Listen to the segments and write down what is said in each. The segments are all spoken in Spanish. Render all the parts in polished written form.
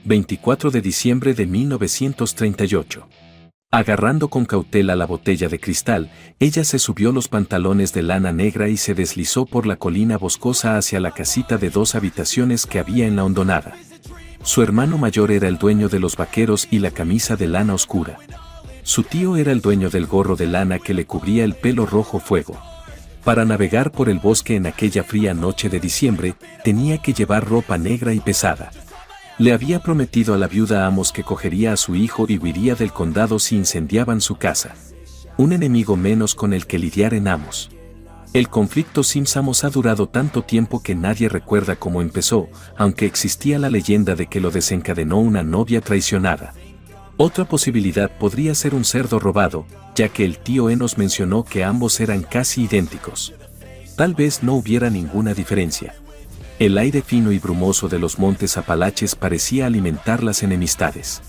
24 de diciembre de 1938. Agarrando con cautela la botella de cristal, ella se subió los pantalones de lana negra y se deslizó por la colina boscosa hacia la casita de 2 habitaciones que había en la hondonada. Su hermano mayor era el dueño de los vaqueros y la camisa de lana oscura. Su tío era el dueño del gorro de lana que le cubría el pelo rojo fuego. Para navegar por el bosque en aquella fría noche de diciembre, tenía que llevar ropa negra y pesada. Le había prometido a la viuda Amos que cogería a su hijo y huiría del condado si incendiaban su casa. Un enemigo menos con el que lidiar en Amos. El conflicto Sims-Amos ha durado tanto tiempo que nadie recuerda cómo empezó, aunque existía la leyenda de que lo desencadenó una novia traicionada. Otra posibilidad podría ser un cerdo robado, ya que el tío Enos mencionó que ambos eran casi idénticos. Tal vez no hubiera ninguna diferencia. El aire fino y brumoso de los montes Apalaches parecía alimentar las enemistades.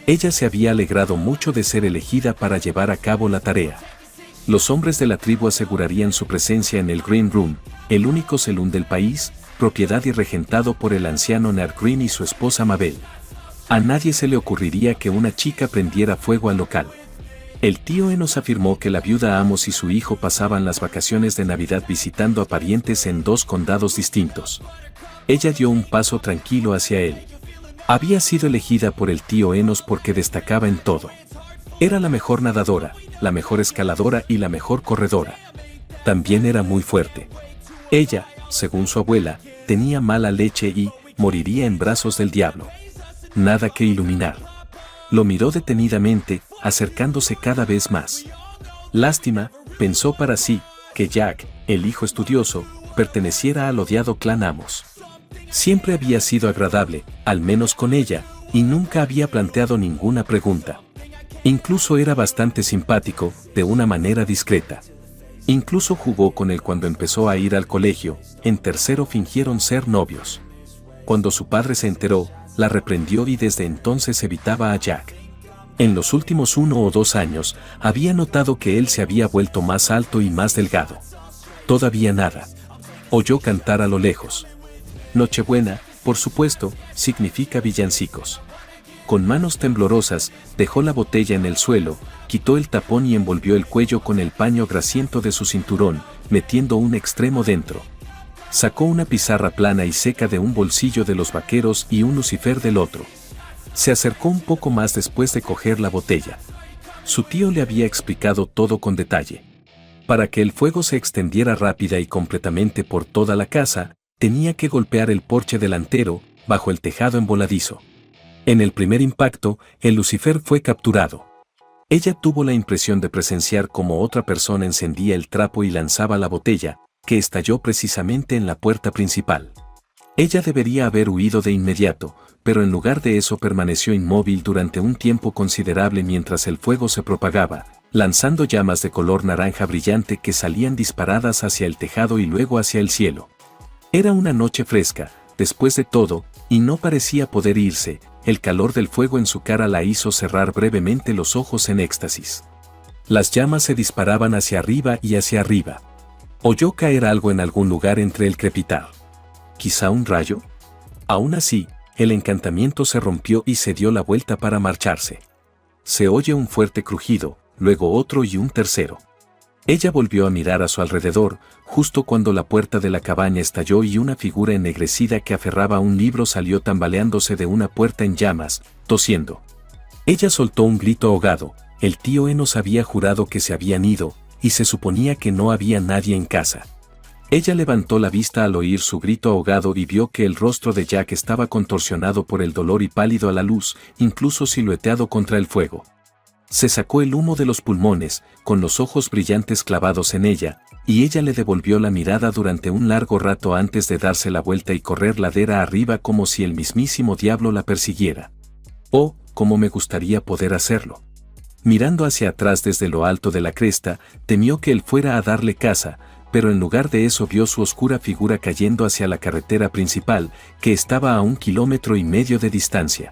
Ella se había alegrado mucho de ser elegida para llevar a cabo la tarea. Los hombres de la tribu asegurarían su presencia en el Green Room, el único salón del país, propiedad y regentado por el anciano Ned Green y su esposa Mabel. A nadie se le ocurriría que una chica prendiera fuego al local. El tío Enos afirmó que la viuda Amos y su hijo pasaban las vacaciones de Navidad visitando a parientes en 2 condados distintos. Ella dio un paso tranquilo hacia él. Había sido elegida por el tío Enos porque destacaba en todo. Era la mejor nadadora, la mejor escaladora y la mejor corredora. También era muy fuerte. Ella, según su abuela, tenía mala leche y moriría en brazos del diablo. Nada que iluminar. Lo miró detenidamente, acercándose cada vez más. Lástima, pensó para sí, que Jack, el hijo estudioso, perteneciera al odiado clan Amos. Siempre había sido agradable, al menos con ella, y nunca había planteado ninguna pregunta. Incluso era bastante simpático, de una manera discreta. Incluso jugó con él cuando empezó a ir al colegio, en tercero fingieron ser novios. Cuando su padre se enteró, la reprendió y desde entonces evitaba a Jack. En los últimos 1 o 2 años, había notado que él se había vuelto más alto y más delgado. Todavía nada. Oyó cantar a lo lejos. Nochebuena, por supuesto, significa villancicos. Con manos temblorosas, dejó la botella en el suelo, quitó el tapón y envolvió el cuello con el paño grasiento de su cinturón, metiendo un extremo dentro. Sacó una pizarra plana y seca de un bolsillo de los vaqueros y un lucifer del otro. Se acercó un poco más después de coger la botella. Su tío le había explicado todo con detalle. Para que el fuego se extendiera rápida y completamente por toda la casa, tenía que golpear el porche delantero, bajo el tejado envoladizo. En el primer impacto, el lucifer fue capturado. Ella tuvo la impresión de presenciar cómo otra persona encendía el trapo y lanzaba la botella, que estalló precisamente en la puerta principal. Ella debería haber huido de inmediato, pero en lugar de eso permaneció inmóvil durante un tiempo considerable mientras el fuego se propagaba, lanzando llamas de color naranja brillante que salían disparadas hacia el tejado y luego hacia el cielo. Era una noche fresca, después de todo, y no parecía poder irse. El calor del fuego en su cara la hizo cerrar brevemente los ojos en éxtasis. Las llamas se disparaban hacia arriba y hacia arriba. Oyó caer algo en algún lugar entre el crepitar. ¿Quizá un rayo? Aún así, el encantamiento se rompió y se dio la vuelta para marcharse. Se oye un fuerte crujido, luego otro y un tercero. Ella volvió a mirar a su alrededor, justo cuando la puerta de la cabaña estalló y una figura ennegrecida que aferraba un libro salió tambaleándose de una puerta en llamas, tosiendo. Ella soltó un grito ahogado. El tío Enos había jurado que se habían ido, y se suponía que no había nadie en casa. Ella levantó la vista al oír su grito ahogado y vio que el rostro de Jack estaba contorsionado por el dolor y pálido a la luz, incluso silueteado contra el fuego. Se sacó el humo de los pulmones, con los ojos brillantes clavados en ella, y ella le devolvió la mirada durante un largo rato antes de darse la vuelta y correr ladera arriba como si el mismísimo diablo la persiguiera. Oh, cómo me gustaría poder hacerlo. Mirando hacia atrás desde lo alto de la cresta, temió que él fuera a darle caza, pero en lugar de eso vio su oscura figura cayendo hacia la carretera principal, que estaba a 1,5 kilómetros de distancia.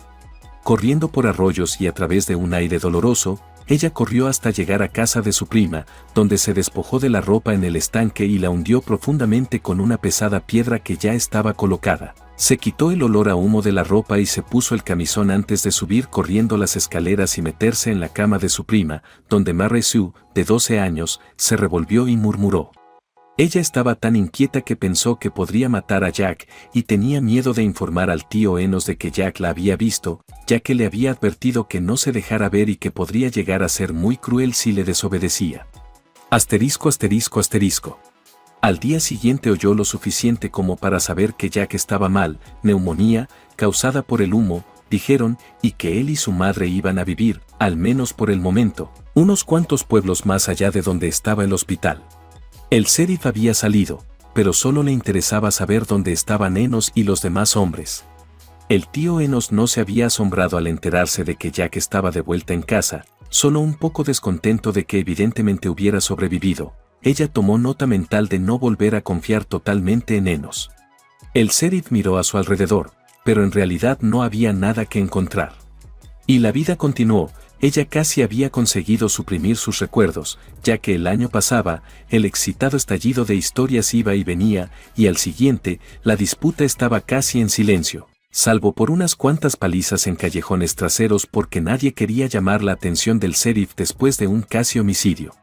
Corriendo por arroyos y a través de un aire doloroso, ella corrió hasta llegar a casa de su prima, donde se despojó de la ropa en el estanque y la hundió profundamente con una pesada piedra que ya estaba colocada. Se quitó el olor a humo de la ropa y se puso el camisón antes de subir corriendo las escaleras y meterse en la cama de su prima, donde Mary Sue, de 12 años, se revolvió y murmuró. Ella estaba tan inquieta que pensó que podría matar a Jack y tenía miedo de informar al tío Enos de que Jack la había visto, ya que le había advertido que no se dejara ver y que podría llegar a ser muy cruel si le desobedecía. Asterisco asterisco asterisco. Al día siguiente oyó lo suficiente como para saber que Jack estaba mal, neumonía, causada por el humo, dijeron, y que él y su madre iban a vivir, al menos por el momento, unos cuantos pueblos más allá de donde estaba el hospital. El sheriff había salido, pero solo le interesaba saber dónde estaban Enos y los demás hombres. El tío Enos no se había asombrado al enterarse de que Jack estaba de vuelta en casa, solo un poco descontento de que evidentemente hubiera sobrevivido. Ella tomó nota mental de no volver a confiar totalmente en Enos. El sheriff miró a su alrededor, pero en realidad no había nada que encontrar. Y la vida continuó. Ella casi había conseguido suprimir sus recuerdos, ya que el año pasaba, el excitado estallido de historias iba y venía, y al siguiente, la disputa estaba casi en silencio, salvo por unas cuantas palizas en callejones traseros porque nadie quería llamar la atención del sheriff después de un casi homicidio.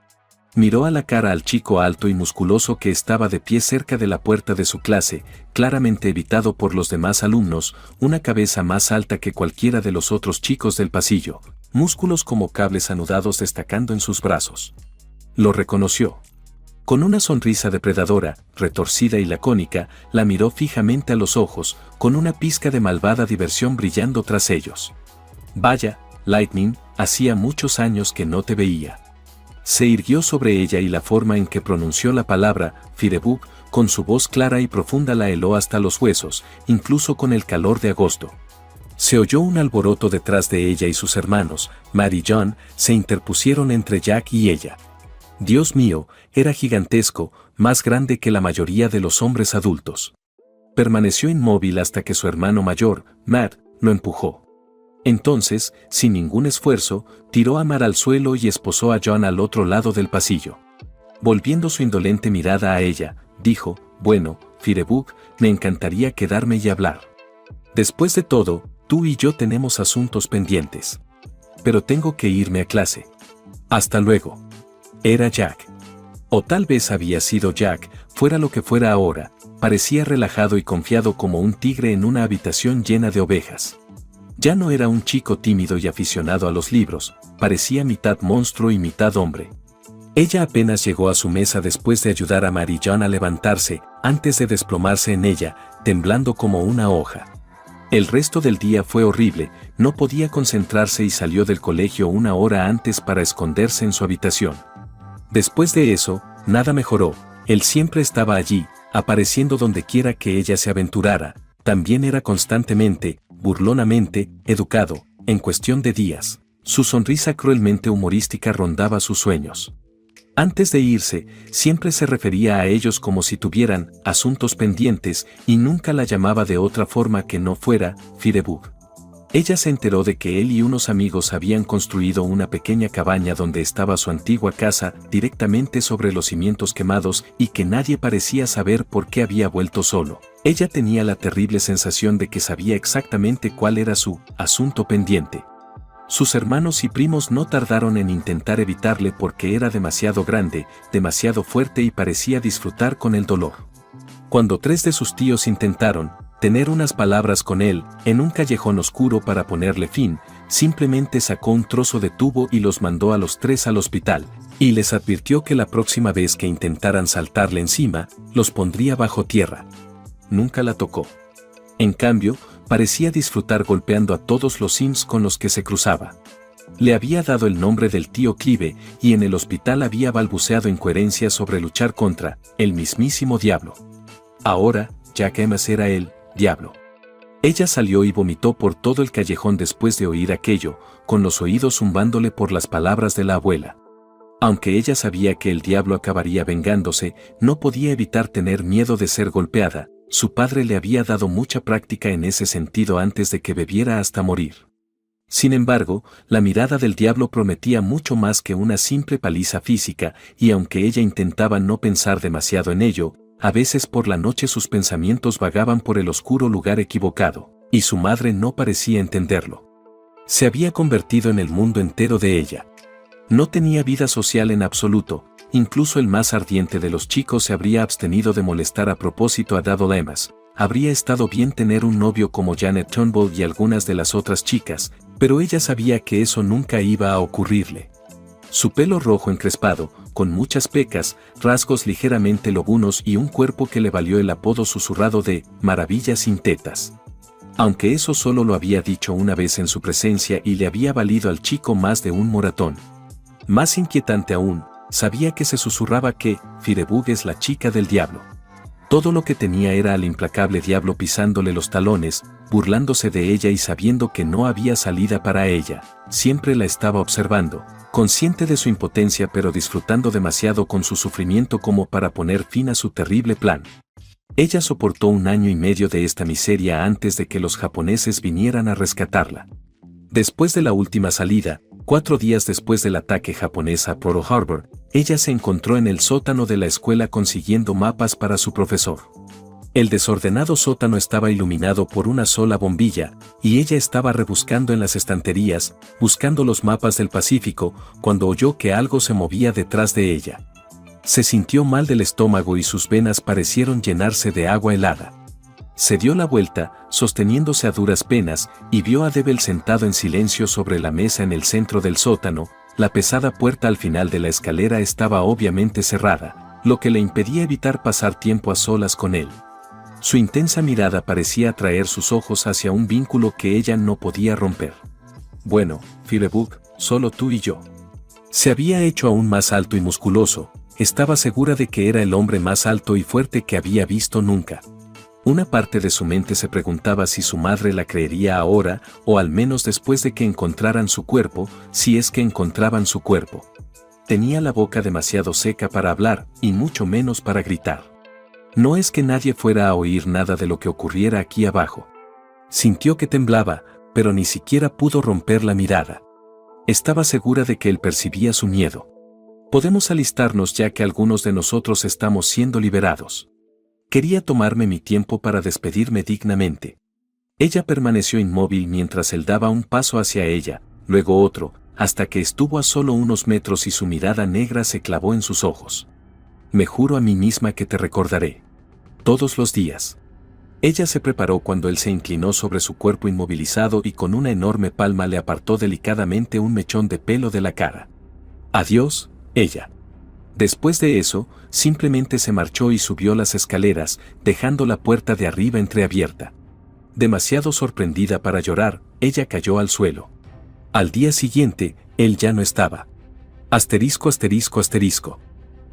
Miró a la cara al chico alto y musculoso que estaba de pie cerca de la puerta de su clase, claramente evitado por los demás alumnos, una cabeza más alta que cualquiera de los otros chicos del pasillo, músculos como cables anudados destacando en sus brazos. Lo reconoció. Con una sonrisa depredadora, retorcida y lacónica, la miró fijamente a los ojos, con una pizca de malvada diversión brillando tras ellos. Vaya, Lightning, hacía muchos años que no te veía. Se irguió sobre ella y la forma en que pronunció la palabra, Firebug, con su voz clara y profunda la heló hasta los huesos, incluso con el calor de agosto. Se oyó un alboroto detrás de ella y sus hermanos, Mary y John, se interpusieron entre Jack y ella. Dios mío, era gigantesco, más grande que la mayoría de los hombres adultos. Permaneció inmóvil hasta que su hermano mayor, Matt, lo empujó. Entonces, sin ningún esfuerzo, tiró a Mar al suelo y esposó a John al otro lado del pasillo. Volviendo su indolente mirada a ella, dijo, bueno, Firebug, me encantaría quedarme y hablar. Después de todo, tú y yo tenemos asuntos pendientes. Pero tengo que irme a clase. Hasta luego. Era Jack. O tal vez había sido Jack, fuera lo que fuera ahora, parecía relajado y confiado como un tigre en una habitación llena de ovejas. Ya no era un chico tímido y aficionado a los libros, parecía mitad monstruo y mitad hombre. Ella apenas llegó a su mesa después de ayudar a Mary John a levantarse, antes de desplomarse en ella, temblando como una hoja. El resto del día fue horrible, no podía concentrarse y salió del colegio una hora antes para esconderse en su habitación. Después de eso, nada mejoró, él siempre estaba allí, apareciendo donde quiera que ella se aventurara, también era constantemente, burlonamente, educado, en cuestión de días. Su sonrisa cruelmente humorística rondaba sus sueños. Antes de irse, siempre se refería a ellos como si tuvieran asuntos pendientes y nunca la llamaba de otra forma que no fuera Firebug. Ella se enteró de que él y unos amigos habían construido una pequeña cabaña donde estaba su antigua casa directamente sobre los cimientos quemados y que nadie parecía saber por qué había vuelto solo. Ella tenía la terrible sensación de que sabía exactamente cuál era su asunto pendiente. Sus hermanos y primos no tardaron en intentar evitarle porque era demasiado grande, demasiado fuerte y parecía disfrutar con el dolor. Cuando 3 de sus tíos intentaron tener unas palabras con él en un callejón oscuro para ponerle fin, simplemente sacó un trozo de tubo y los mandó a los 3 al hospital, y les advirtió que la próxima vez que intentaran saltarle encima, los pondría bajo tierra. Nunca la tocó. En cambio, parecía disfrutar golpeando a todos los Sims con los que se cruzaba. Le había dado el nombre del tío Clive y en el hospital había balbuceado incoherencias sobre luchar contra el mismísimo diablo. Ahora, Jack Emmons era el diablo. Ella salió y vomitó por todo el callejón después de oír aquello, con los oídos zumbándole por las palabras de la abuela. Aunque ella sabía que el diablo acabaría vengándose, no podía evitar tener miedo de ser golpeada. Su padre le había dado mucha práctica en ese sentido antes de que bebiera hasta morir. Sin embargo, la mirada del diablo prometía mucho más que una simple paliza física, y aunque ella intentaba no pensar demasiado en ello, a veces por la noche sus pensamientos vagaban por el oscuro lugar equivocado, y su madre no parecía entenderlo. Se había convertido en el mundo entero de ella. No tenía vida social en absoluto, incluso el más ardiente de los chicos se habría abstenido de molestar a propósito a Daryl Ames. Habría estado bien tener un novio como Janet Turnbull y algunas de las otras chicas, pero ella sabía que eso nunca iba a ocurrirle. Su pelo rojo encrespado, con muchas pecas, rasgos ligeramente lobunos y un cuerpo que le valió el apodo susurrado de «maravilla sin tetas». Aunque eso solo lo había dicho una vez en su presencia y le había valido al chico más de un moratón. Más inquietante aún, sabía que se susurraba que Firebug es la chica del diablo. Todo lo que tenía era al implacable diablo pisándole los talones, burlándose de ella y sabiendo que no había salida para ella. Siempre la estaba observando, consciente de su impotencia pero disfrutando demasiado con su sufrimiento como para poner fin a su terrible plan. Ella soportó 1 año y medio de esta miseria antes de que los japoneses vinieran a rescatarla. Después de la última salida, 4 días después del ataque japonés a Pearl Harbor, ella se encontró en el sótano de la escuela consiguiendo mapas para su profesor. El desordenado sótano estaba iluminado por una sola bombilla, y ella estaba rebuscando en las estanterías, buscando los mapas del Pacífico, cuando oyó que algo se movía detrás de ella. Se sintió mal del estómago y sus venas parecieron llenarse de agua helada. Se dio la vuelta, sosteniéndose a duras penas, y vio a Devil sentado en silencio sobre la mesa en el centro del sótano. La pesada puerta al final de la escalera estaba obviamente cerrada, lo que le impedía evitar pasar tiempo a solas con él. Su intensa mirada parecía atraer sus ojos hacia un vínculo que ella no podía romper. Bueno, Firebug, solo tú y yo. Se había hecho aún más alto y musculoso, estaba segura de que era el hombre más alto y fuerte que había visto nunca. Una parte de su mente se preguntaba si su madre la creería ahora, o al menos después de que encontraran su cuerpo, si es que encontraban su cuerpo. Tenía la boca demasiado seca para hablar, y mucho menos para gritar. No es que nadie fuera a oír nada de lo que ocurriera aquí abajo. Sintió que temblaba, pero ni siquiera pudo romper la mirada. Estaba segura de que él percibía su miedo. Podemos alistarnos ya que algunos de nosotros estamos siendo liberados. Quería tomarme mi tiempo para despedirme dignamente. Ella permaneció inmóvil mientras él daba un paso hacia ella, luego otro, hasta que estuvo a solo unos metros y su mirada negra se clavó en sus ojos. Me juro a mí misma que te recordaré. Todos los días. Ella se preparó cuando él se inclinó sobre su cuerpo inmovilizado y con una enorme palma le apartó delicadamente un mechón de pelo de la cara. Adiós, ella. Después de eso, simplemente se marchó y subió las escaleras, dejando la puerta de arriba entreabierta. Demasiado sorprendida para llorar, ella cayó al suelo. Al día siguiente, él ya no estaba. Asterisco, asterisco, asterisco.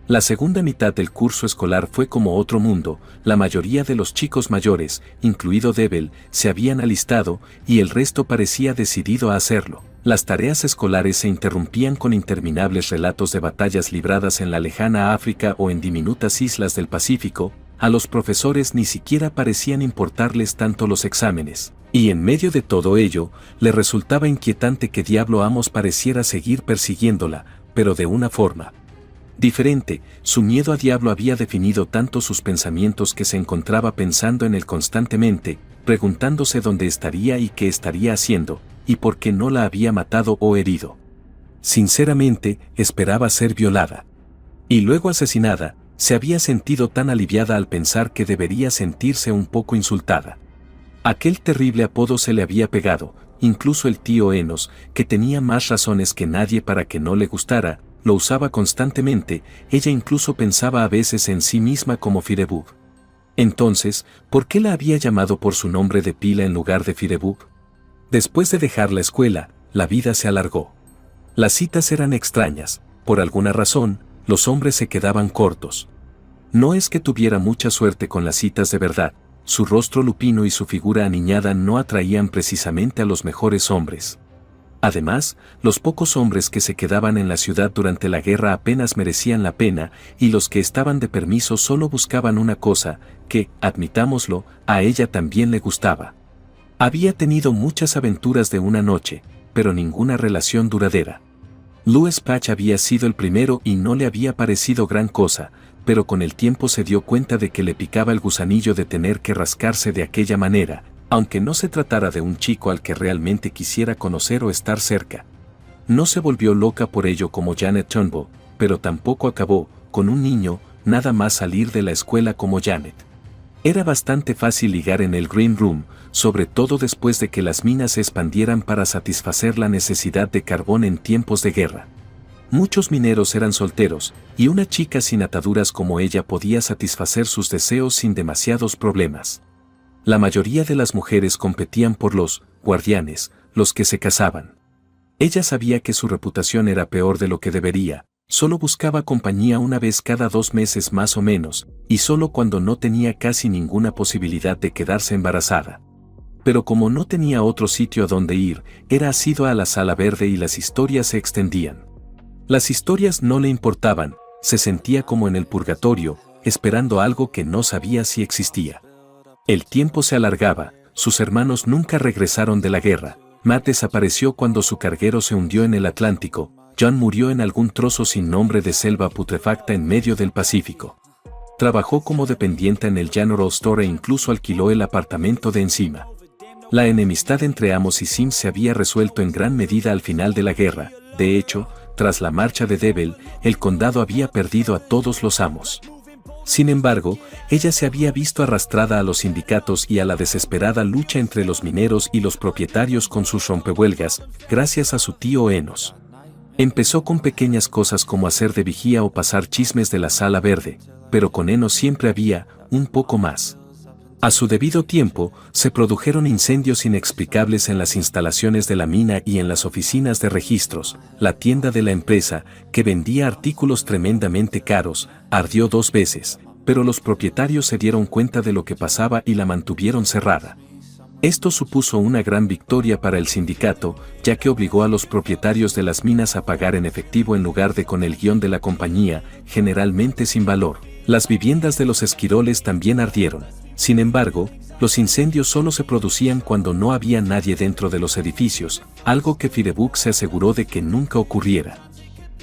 La segunda mitad del curso escolar fue como otro mundo, la mayoría de los chicos mayores, incluido Devil, se habían alistado, y el resto parecía decidido a hacerlo. Las tareas escolares se interrumpían con interminables relatos de batallas libradas en la lejana África o en diminutas islas del Pacífico. A los profesores ni siquiera parecían importarles tanto los exámenes, y en medio de todo ello, le resultaba inquietante que Diablo Amos pareciera seguir persiguiéndola, pero de una forma diferente. Su miedo a Diablo había definido tanto sus pensamientos que se encontraba pensando en él constantemente, preguntándose dónde estaría y qué estaría haciendo, y por qué no la había matado o herido. Sinceramente, esperaba ser violada. Y luego asesinada. Se había sentido tan aliviada al pensar que debería sentirse un poco insultada. Aquel terrible apodo se le había pegado, incluso el tío Enos, que tenía más razones que nadie para que no le gustara, lo usaba constantemente. Ella incluso pensaba a veces en sí misma como Firebug. Entonces, ¿por qué la había llamado por su nombre de pila en lugar de Firebug? Después de dejar la escuela, la vida se alargó. Las citas eran extrañas, por alguna razón, los hombres se quedaban cortos. No es que tuviera mucha suerte con las citas de verdad, su rostro lupino y su figura aniñada no atraían precisamente a los mejores hombres. Además, los pocos hombres que se quedaban en la ciudad durante la guerra apenas merecían la pena, y los que estaban de permiso solo buscaban una cosa, que, admitámoslo, a ella también le gustaba. Había tenido muchas aventuras de una noche, pero ninguna relación duradera. Louis Patch había sido el primero y no le había parecido gran cosa, pero con el tiempo se dio cuenta de que le picaba el gusanillo de tener que rascarse de aquella manera, aunque no se tratara de un chico al que realmente quisiera conocer o estar cerca. No se volvió loca por ello como Janet Turnbull, pero tampoco acabó, con un niño, nada más salir de la escuela como Janet. Era bastante fácil ligar en el Green Room, sobre todo después de que las minas se expandieran para satisfacer la necesidad de carbón en tiempos de guerra. Muchos mineros eran solteros, y una chica sin ataduras como ella podía satisfacer sus deseos sin demasiados problemas. La mayoría de las mujeres competían por los guardianes, los que se casaban. Ella sabía que su reputación era peor de lo que debería, solo buscaba compañía una vez cada 2 meses más o menos, y solo cuando no tenía casi ninguna posibilidad de quedarse embarazada. Pero como no tenía otro sitio a donde ir, era asidua a la Sala Verde y las historias se extendían. Las historias no le importaban, se sentía como en el purgatorio, esperando algo que no sabía si existía. El tiempo se alargaba, sus hermanos nunca regresaron de la guerra, Matt desapareció cuando su carguero se hundió en el Atlántico, John murió en algún trozo sin nombre de selva putrefacta en medio del Pacífico. Trabajó como dependiente en el General Store e incluso alquiló el apartamento de encima. La enemistad entre Amos y Sims se había resuelto en gran medida al final de la guerra, de hecho, tras la marcha de Devil, el condado había perdido a todos los amos. Sin embargo, ella se había visto arrastrada a los sindicatos y a la desesperada lucha entre los mineros y los propietarios con sus rompehuelgas, gracias a su tío Enos. Empezó con pequeñas cosas como hacer de vigía o pasar chismes de la Sala Verde, pero con Enos siempre había un poco más. A su debido tiempo, se produjeron incendios inexplicables en las instalaciones de la mina y en las oficinas de registros. La tienda de la empresa, que vendía artículos tremendamente caros, ardió 2 veces, pero los propietarios se dieron cuenta de lo que pasaba y la mantuvieron cerrada. Esto supuso una gran victoria para el sindicato, ya que obligó a los propietarios de las minas a pagar en efectivo en lugar de con el guión de la compañía, generalmente sin valor. Las viviendas de los esquiroles también ardieron. Sin embargo, los incendios solo se producían cuando no había nadie dentro de los edificios, algo que Firebug se aseguró de que nunca ocurriera.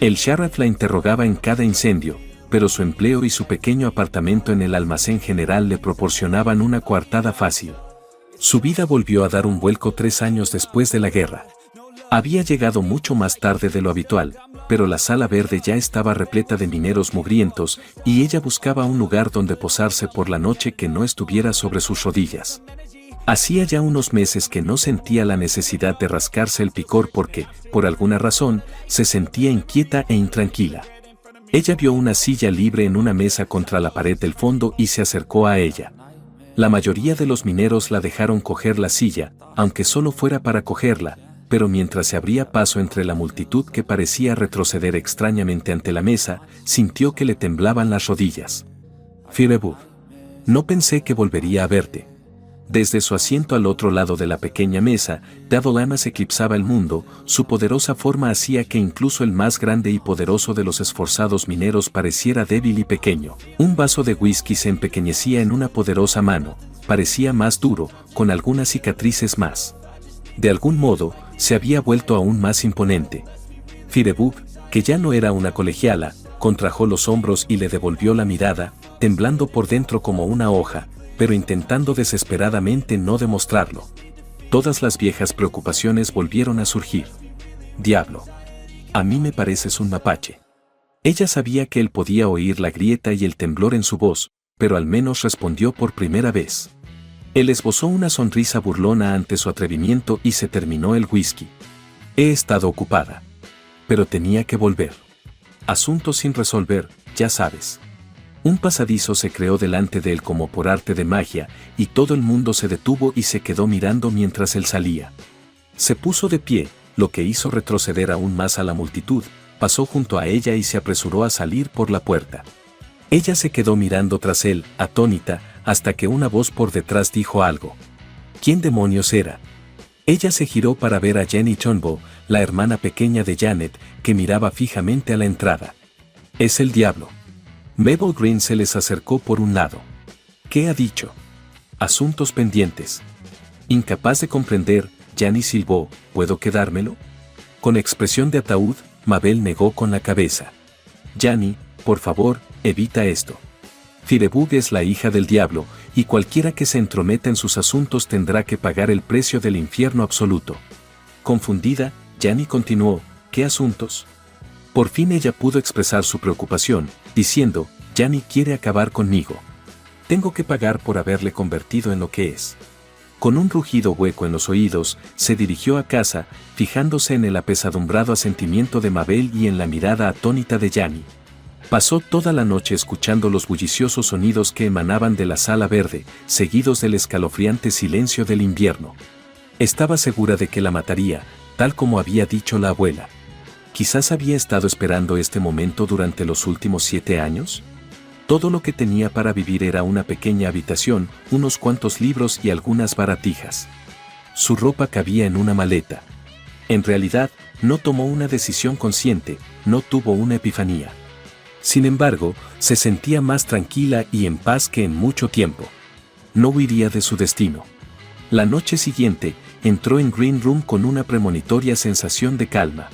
El sheriff la interrogaba en cada incendio, pero su empleo y su pequeño apartamento en el almacén general le proporcionaban una coartada fácil. Su vida volvió a dar un vuelco 3 años después de la guerra. Había llegado mucho más tarde de lo habitual, pero la Sala Verde ya estaba repleta de mineros mugrientos y ella buscaba un lugar donde posarse por la noche que no estuviera sobre sus rodillas. Hacía ya unos meses que no sentía la necesidad de rascarse el picor porque, por alguna razón, se sentía inquieta e intranquila. Ella vio una silla libre en una mesa contra la pared del fondo y se acercó a ella. La mayoría de los mineros la dejaron coger la silla, aunque solo fuera para cogerla, pero mientras se abría paso entre la multitud que parecía retroceder extrañamente ante la mesa, sintió que le temblaban las rodillas. Firebug. No pensé que volvería a verte. Desde su asiento al otro lado de la pequeña mesa, Devil Amos eclipsaba el mundo, su poderosa forma hacía que incluso el más grande y poderoso de los esforzados mineros pareciera débil y pequeño. Un vaso de whisky se empequeñecía en una poderosa mano, parecía más duro, con algunas cicatrices más. De algún modo, se había vuelto aún más imponente. Firebug, que ya no era una colegiala, contrajo los hombros y le devolvió la mirada, temblando por dentro como una hoja, pero intentando desesperadamente no demostrarlo. Todas las viejas preocupaciones volvieron a surgir. Diablo. A mí me pareces un mapache. Ella sabía que él podía oír la grieta y el temblor en su voz, pero al menos respondió por primera vez. Él esbozó una sonrisa burlona ante su atrevimiento y se terminó el whisky. He estado ocupada. Pero tenía que volver. Asuntos sin resolver, ya sabes. Un pasadizo se creó delante de él como por arte de magia, y todo el mundo se detuvo y se quedó mirando mientras él salía. Se puso de pie, lo que hizo retroceder aún más a la multitud, pasó junto a ella y se apresuró a salir por la puerta. Ella se quedó mirando tras él, atónita, hasta que una voz por detrás dijo algo. ¿Quién demonios era? Ella se giró para ver a Jenny Turnbull, la hermana pequeña de Janet, que miraba fijamente a la entrada. Es el diablo. Mabel Green se les acercó por un lado. ¿Qué ha dicho? Asuntos pendientes. Incapaz de comprender, Jenny silbó, ¿puedo quedármelo? Con expresión de ataúd, Mabel negó con la cabeza. Janie, por favor, evita esto. Firebug es la hija del diablo, y cualquiera que se entrometa en sus asuntos tendrá que pagar el precio del infierno absoluto. Confundida, Janie continuó, ¿qué asuntos? Por fin ella pudo expresar su preocupación, diciendo, Janie quiere acabar conmigo. Tengo que pagar por haberle convertido en lo que es. Con un rugido hueco en los oídos, se dirigió a casa, fijándose en el apesadumbrado asentimiento de Mabel y en la mirada atónita de Janie. Pasó toda la noche escuchando los bulliciosos sonidos que emanaban de la sala verde, seguidos del escalofriante silencio del invierno. Estaba segura de que la mataría, tal como había dicho la abuela. Quizás había estado esperando este momento durante los últimos 7 años. Todo lo que tenía para vivir era una pequeña habitación, unos cuantos libros y algunas baratijas. Su ropa cabía en una maleta. En realidad, no tomó una decisión consciente, no tuvo una epifanía. Sin embargo, se sentía más tranquila y en paz que en mucho tiempo. No huiría de su destino. La noche siguiente, entró en Green Room con una premonitoria sensación de calma.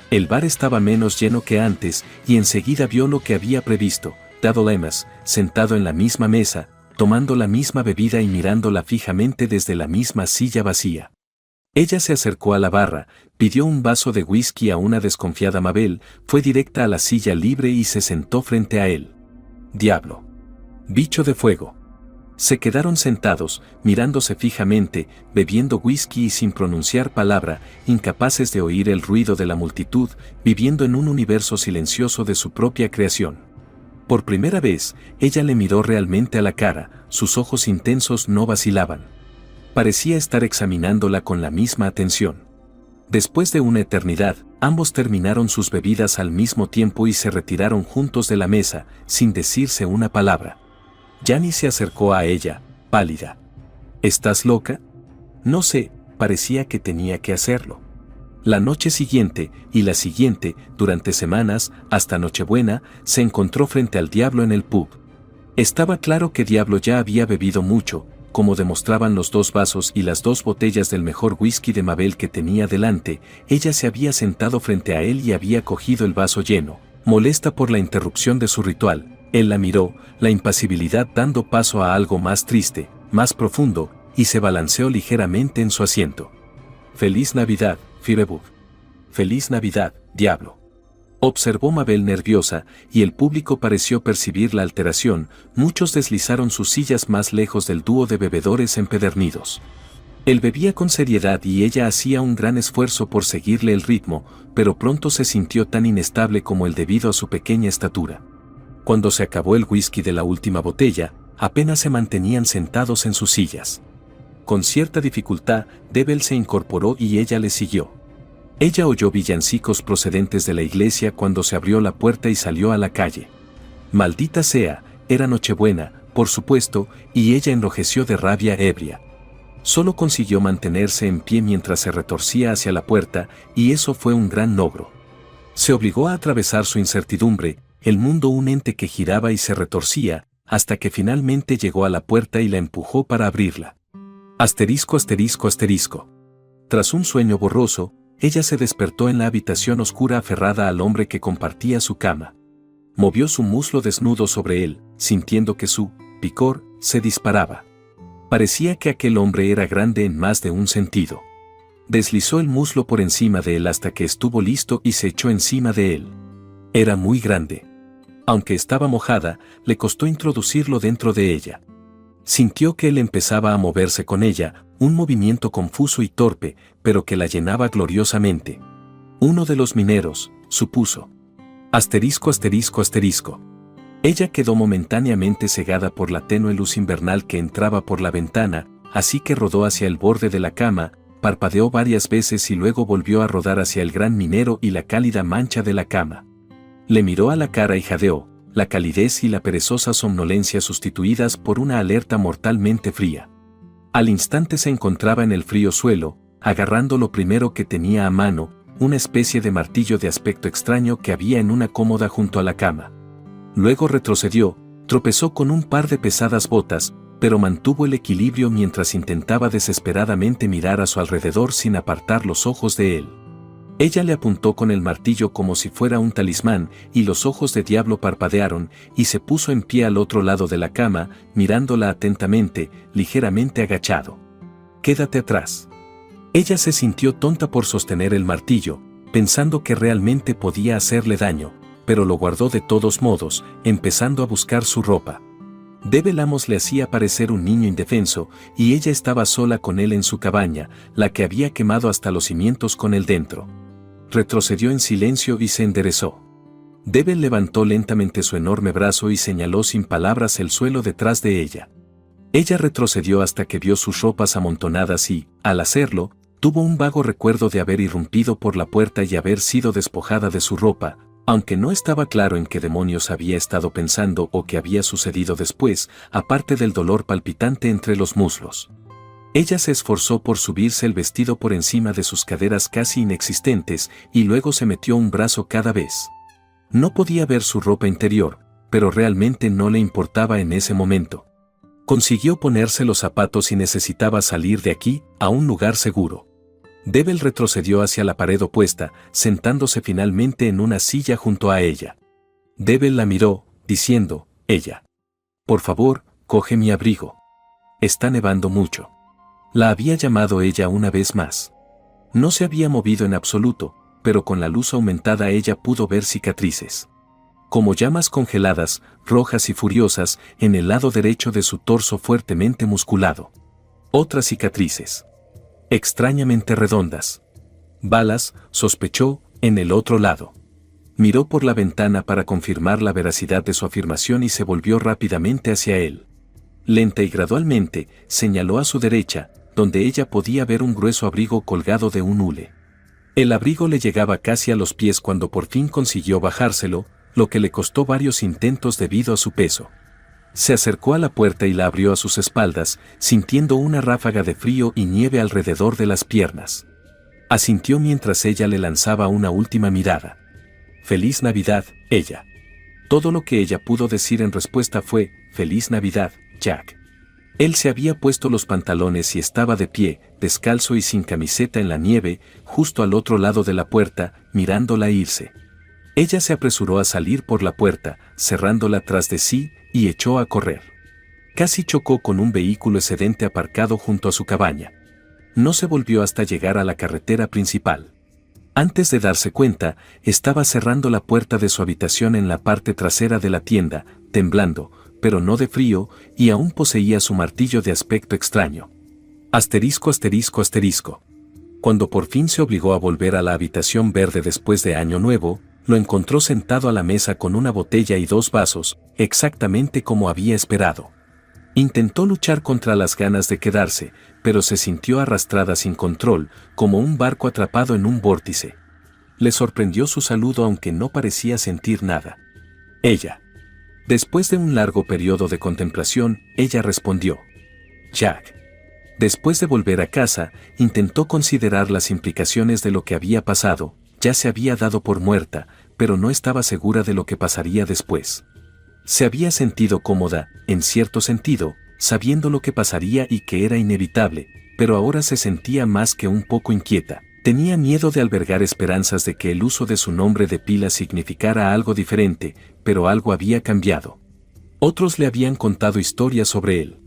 El bar estaba menos lleno que antes y enseguida vio lo que había previsto, Daddle Amos, sentado en la misma mesa, tomando la misma bebida y mirándola fijamente desde la misma silla vacía. Ella se acercó a la barra, pidió un vaso de whisky a una desconfiada Mabel, fue directa a la silla libre y se sentó frente a él. Diablo. Bicho de fuego. Se quedaron sentados, mirándose fijamente, bebiendo whisky y sin pronunciar palabra, incapaces de oír el ruido de la multitud, viviendo en un universo silencioso de su propia creación. Por primera vez, ella le miró realmente a la cara, sus ojos intensos no vacilaban. Parecía estar examinándola con la misma atención. Después de una eternidad, ambos terminaron sus bebidas al mismo tiempo y se retiraron juntos de la mesa, sin decirse una palabra. Janie se acercó a ella, pálida. ¿Estás loca? No sé, parecía que tenía que hacerlo. La noche siguiente, y la siguiente, durante semanas, hasta Nochebuena, se encontró frente al diablo en el pub. Estaba claro que Diablo ya había bebido mucho, como demostraban los 2 vasos y las 2 botellas del mejor whisky de Mabel que tenía delante. Ella se había sentado frente a él y había cogido el vaso lleno, molesta por la interrupción de su ritual. Él la miró, la impasibilidad dando paso a algo más triste, más profundo, y se balanceó ligeramente en su asiento. «Feliz Navidad, Firebug. Feliz Navidad, diablo», observó Mabel nerviosa, y el público pareció percibir la alteración. Muchos deslizaron sus sillas más lejos del dúo de bebedores empedernidos. Él bebía con seriedad y ella hacía un gran esfuerzo por seguirle el ritmo, pero pronto se sintió tan inestable como él debido a su pequeña estatura. Cuando se acabó el whisky de la última botella, apenas se mantenían sentados en sus sillas. Con cierta dificultad, Debel se incorporó y ella le siguió. Ella oyó villancicos procedentes de la iglesia cuando se abrió la puerta y salió a la calle. Maldita sea, era Nochebuena, por supuesto, y ella enrojeció de rabia ebria. Solo consiguió mantenerse en pie mientras se retorcía hacia la puerta, y eso fue un gran logro. Se obligó a atravesar su incertidumbre, el mundo un ente que giraba y se retorcía, hasta que finalmente llegó a la puerta y la empujó para abrirla. Asterisco, asterisco, asterisco. Tras un sueño borroso, ella se despertó en la habitación oscura aferrada al hombre que compartía su cama. Movió su muslo desnudo sobre él, sintiendo que su picor se disparaba. Parecía que aquel hombre era grande en más de un sentido. Deslizó el muslo por encima de él hasta que estuvo listo y se echó encima de él. Era muy grande. Aunque estaba mojada, le costó introducirlo dentro de ella. Sintió que él empezaba a moverse con ella, un movimiento confuso y torpe, pero que la llenaba gloriosamente. Uno de los mineros, supuso. Asterisco, asterisco, asterisco. Ella quedó momentáneamente cegada por la tenue luz invernal que entraba por la ventana, así que rodó hacia el borde de la cama, parpadeó varias veces y luego volvió a rodar hacia el gran minero y la cálida mancha de la cama. Le miró a la cara y jadeó, la calidez y la perezosa somnolencia sustituidas por una alerta mortalmente fría. Al instante se encontraba en el frío suelo, agarrando lo primero que tenía a mano, una especie de martillo de aspecto extraño que había en una cómoda junto a la cama. Luego retrocedió, tropezó con un par de pesadas botas, pero mantuvo el equilibrio mientras intentaba desesperadamente mirar a su alrededor sin apartar los ojos de él. Ella le apuntó con el martillo como si fuera un talismán, y los ojos de Diablo parpadearon, y se puso en pie al otro lado de la cama, mirándola atentamente, ligeramente agachado. «Quédate atrás». Ella se sintió tonta por sostener el martillo, pensando que realmente podía hacerle daño, pero lo guardó de todos modos, empezando a buscar su ropa. Devil Amos le hacía parecer un niño indefenso, y ella estaba sola con él en su cabaña, la que había quemado hasta los cimientos con él dentro. Retrocedió en silencio y se enderezó. Devil levantó lentamente su enorme brazo y señaló sin palabras el suelo detrás de ella. Ella retrocedió hasta que vio sus ropas amontonadas y, al hacerlo, tuvo un vago recuerdo de haber irrumpido por la puerta y haber sido despojada de su ropa, aunque no estaba claro en qué demonios había estado pensando o qué había sucedido después, aparte del dolor palpitante entre los muslos. Ella se esforzó por subirse el vestido por encima de sus caderas casi inexistentes y luego se metió un brazo cada vez. No podía ver su ropa interior, pero realmente no le importaba en ese momento. Consiguió ponerse los zapatos y necesitaba salir de aquí, a un lugar seguro. Devil retrocedió hacia la pared opuesta, sentándose finalmente en una silla junto a ella. Devil la miró, diciendo, «Ella. Por favor, coge mi abrigo. Está nevando mucho». La había llamado ella una vez más. No se había movido en absoluto, pero con la luz aumentada ella pudo ver cicatrices. Como llamas congeladas, rojas y furiosas, en el lado derecho de su torso fuertemente musculado. Otras cicatrices. Extrañamente redondas. Balas, sospechó, en el otro lado. Miró por la ventana para confirmar la veracidad de su afirmación y se volvió rápidamente hacia él. Lenta y gradualmente, señaló a su derecha, donde ella podía ver un grueso abrigo colgado de un hule. El abrigo le llegaba casi a los pies cuando por fin consiguió bajárselo, lo que le costó varios intentos debido a su peso. Se acercó a la puerta y la abrió a sus espaldas, sintiendo una ráfaga de frío y nieve alrededor de las piernas. Asintió mientras ella le lanzaba una última mirada. «Feliz Navidad, ella». Todo lo que ella pudo decir en respuesta fue, «Feliz Navidad, Jack». Él se había puesto los pantalones y estaba de pie, descalzo y sin camiseta en la nieve, justo al otro lado de la puerta, mirándola irse. Ella se apresuró a salir por la puerta, cerrándola tras de sí, y echó a correr. Casi chocó con un vehículo excedente aparcado junto a su cabaña. No se volvió hasta llegar a la carretera principal. Antes de darse cuenta, estaba cerrando la puerta de su habitación en la parte trasera de la tienda, temblando, pero no de frío, y aún poseía su martillo de aspecto extraño. Asterisco, asterisco, asterisco. Cuando por fin se obligó a volver a la habitación verde después de Año Nuevo, lo encontró sentado a la mesa con una botella y 2 vasos, exactamente como había esperado. Intentó luchar contra las ganas de quedarse, pero se sintió arrastrada sin control, como un barco atrapado en un vórtice. Le sorprendió su saludo aunque no parecía sentir nada. «Ella». Después de un largo periodo de contemplación, ella respondió. «Jack». Después de volver a casa, intentó considerar las implicaciones de lo que había pasado. Ya se había dado por muerta, pero no estaba segura de lo que pasaría después. Se había sentido cómoda, en cierto sentido, sabiendo lo que pasaría y que era inevitable, pero ahora se sentía más que un poco inquieta. Tenía miedo de albergar esperanzas de que el uso de su nombre de pila significara algo diferente, pero algo había cambiado. Otros le habían contado historias sobre él.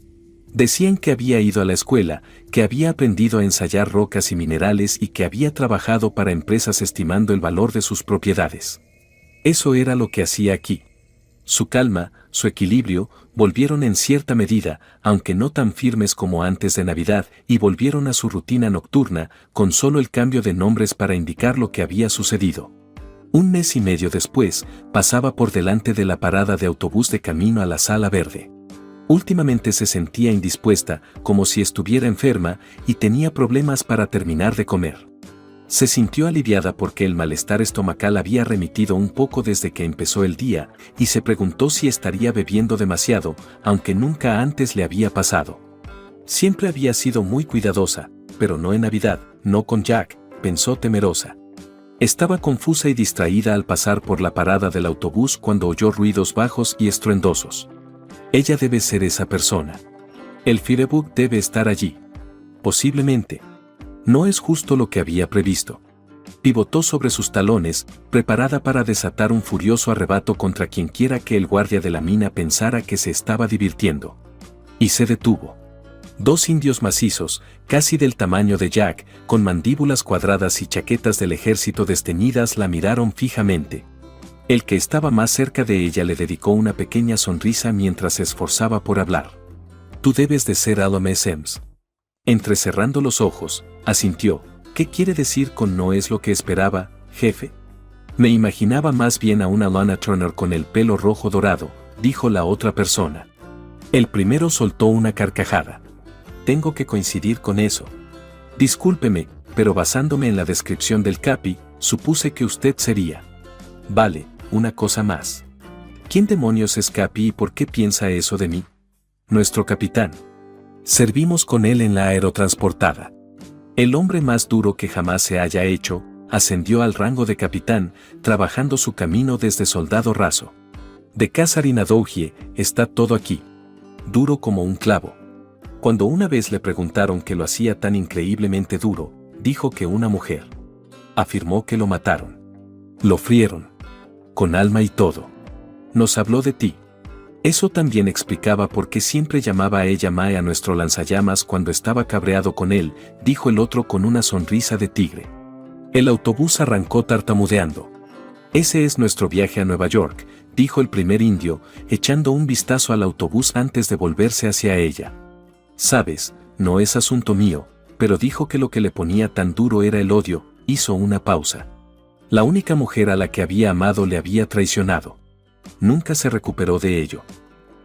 Decían que había ido a la escuela, que había aprendido a ensayar rocas y minerales y que había trabajado para empresas estimando el valor de sus propiedades. Eso era lo que hacía aquí. Su calma, su equilibrio, volvieron en cierta medida, aunque no tan firmes como antes de Navidad, y volvieron a su rutina nocturna, con solo el cambio de nombres para indicar lo que había sucedido. 1 mes y medio después, pasaba por delante de la parada de autobús de camino a la Sala Verde. Últimamente se sentía indispuesta, como si estuviera enferma, y tenía problemas para terminar de comer. Se sintió aliviada porque el malestar estomacal había remitido un poco desde que empezó el día, y se preguntó si estaría bebiendo demasiado, aunque nunca antes le había pasado. Siempre había sido muy cuidadosa, pero no en Navidad, no con Jack, pensó temerosa. Estaba confusa y distraída al pasar por la parada del autobús cuando oyó ruidos bajos y estruendosos. Ella debe ser esa persona. El Firebug debe estar allí. Posiblemente. No es justo lo que había previsto. Pivotó sobre sus talones, preparada para desatar un furioso arrebato contra quienquiera que el guardia de la mina pensara que se estaba divirtiendo. Y se detuvo. 2 indios macizos, casi del tamaño de Jack, con mandíbulas cuadradas y chaquetas del ejército desteñidas la miraron fijamente. El que estaba más cerca de ella le dedicó una pequeña sonrisa mientras se esforzaba por hablar. «Tú debes de ser Alom Sems». Entrecerrando los ojos, asintió. «¿Qué quiere decir con no es lo que esperaba, jefe?» «Me imaginaba más bien a una Lana Turner con el pelo rojo dorado», dijo la otra persona. El primero soltó una carcajada. «Tengo que coincidir con eso. Discúlpeme, pero basándome en la descripción del Capi, supuse que usted sería. Vale, una cosa más. ¿Quién demonios es Capi y por qué piensa eso de mí?» «Nuestro capitán. Servimos con él en la aerotransportada. El hombre más duro que jamás se haya hecho, ascendió al rango de capitán, trabajando su camino desde soldado raso. De Casarín a Dougie, está todo aquí. Duro como un clavo». Cuando una vez le preguntaron qué lo hacía tan increíblemente duro, dijo que una mujer. Afirmó que lo mataron. Lo frieron. Con alma y todo. Nos habló de ti. Eso también explicaba por qué siempre llamaba a ella Mae a nuestro lanzallamas cuando estaba cabreado con él, dijo el otro con una sonrisa de tigre. El autobús arrancó tartamudeando. «Ese es nuestro viaje a Nueva York», dijo el primer indio, echando un vistazo al autobús antes de volverse hacia ella. «Sabes, no es asunto mío», pero dijo que lo que le ponía tan duro era el odio. Hizo una pausa. La única mujer a la que había amado le había traicionado. Nunca se recuperó de ello.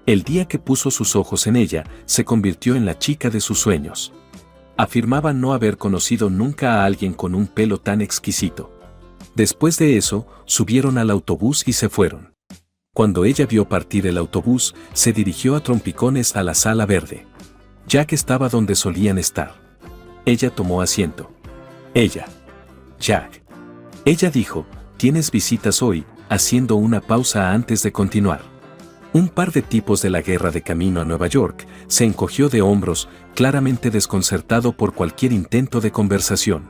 El día que puso sus ojos en ella, se convirtió en la chica de sus sueños. Afirmaba no haber conocido nunca a alguien con un pelo tan exquisito. Después de eso, subieron al autobús y se fueron. Cuando ella vio partir el autobús, se dirigió a trompicones a la sala verde. Jack estaba donde solían estar. Ella tomó asiento. Ella. Jack. Ella dijo, «¿Tienes visitas hoy?», haciendo una pausa antes de continuar. Un par de tipos de la guerra de camino a Nueva York se encogió de hombros, claramente desconcertado por cualquier intento de conversación.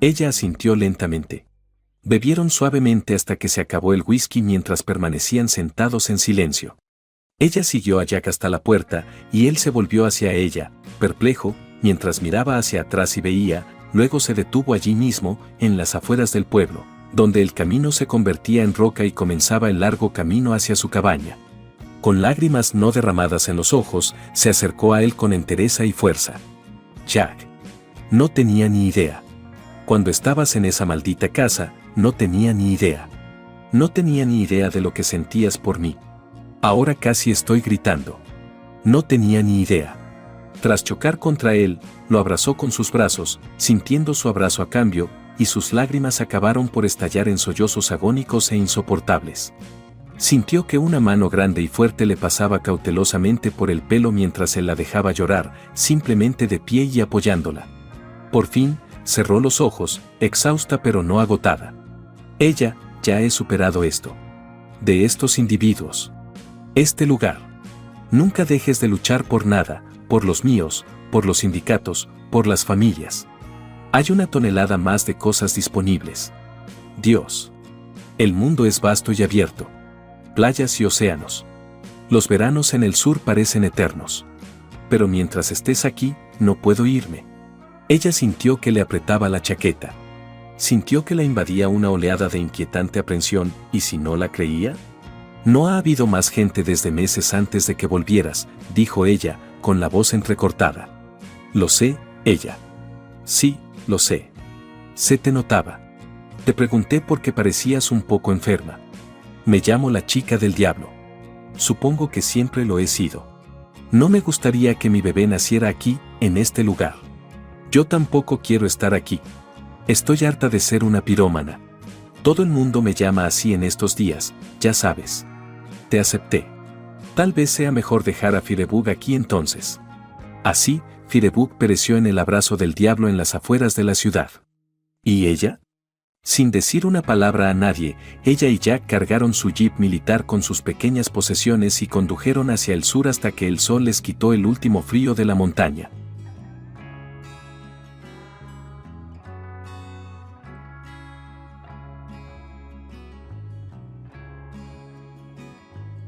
Ella asintió lentamente. Bebieron suavemente hasta que se acabó el whisky mientras permanecían sentados en silencio. Ella siguió a Jack hasta la puerta y él se volvió hacia ella, perplejo, mientras miraba hacia atrás y veía, luego se detuvo allí mismo, en las afueras del pueblo, donde el camino se convertía en roca y comenzaba el largo camino hacia su cabaña. Con lágrimas no derramadas en los ojos, se acercó a él con entereza y fuerza. «Jack. No tenía ni idea. Cuando estabas en esa maldita casa, no tenía ni idea. No tenía ni idea de lo que sentías por mí. Ahora casi estoy gritando. No tenía ni idea». Tras chocar contra él, lo abrazó con sus brazos, sintiendo su abrazo a cambio, y sus lágrimas acabaron por estallar en sollozos agónicos e insoportables. Sintió que una mano grande y fuerte le pasaba cautelosamente por el pelo mientras él la dejaba llorar, simplemente de pie y apoyándola. Por fin, cerró los ojos, exhausta pero no agotada. Ella, ya he superado esto. De estos individuos. Este lugar. Nunca dejes de luchar por nada, por los míos, por los sindicatos, por las familias. Hay una tonelada más de cosas disponibles. Dios. El mundo es vasto y abierto. Playas y océanos. Los veranos en el sur parecen eternos. Pero mientras estés aquí, no puedo irme. Ella sintió que le apretaba la chaqueta. Sintió que la invadía una oleada de inquietante aprensión, ¿y si no la creía? «No ha habido más gente desde meses antes de que volvieras», dijo ella, con la voz entrecortada. «Lo sé, ella». «Sí, lo sé. Se te notaba. Te pregunté porque parecías un poco enferma. Me llamo la chica del diablo. Supongo que siempre lo he sido. No me gustaría que mi bebé naciera aquí, en este lugar. Yo tampoco quiero estar aquí. Estoy harta de ser una pirómana. Todo el mundo me llama así en estos días, ya sabes. Te acepté. Tal vez sea mejor dejar a Firebug aquí entonces». Así, Firebug pereció en el abrazo del diablo en las afueras de la ciudad. ¿Y ella? Sin decir una palabra a nadie, ella y Jack cargaron su jeep militar con sus pequeñas posesiones y condujeron hacia el sur hasta que el sol les quitó el último frío de la montaña.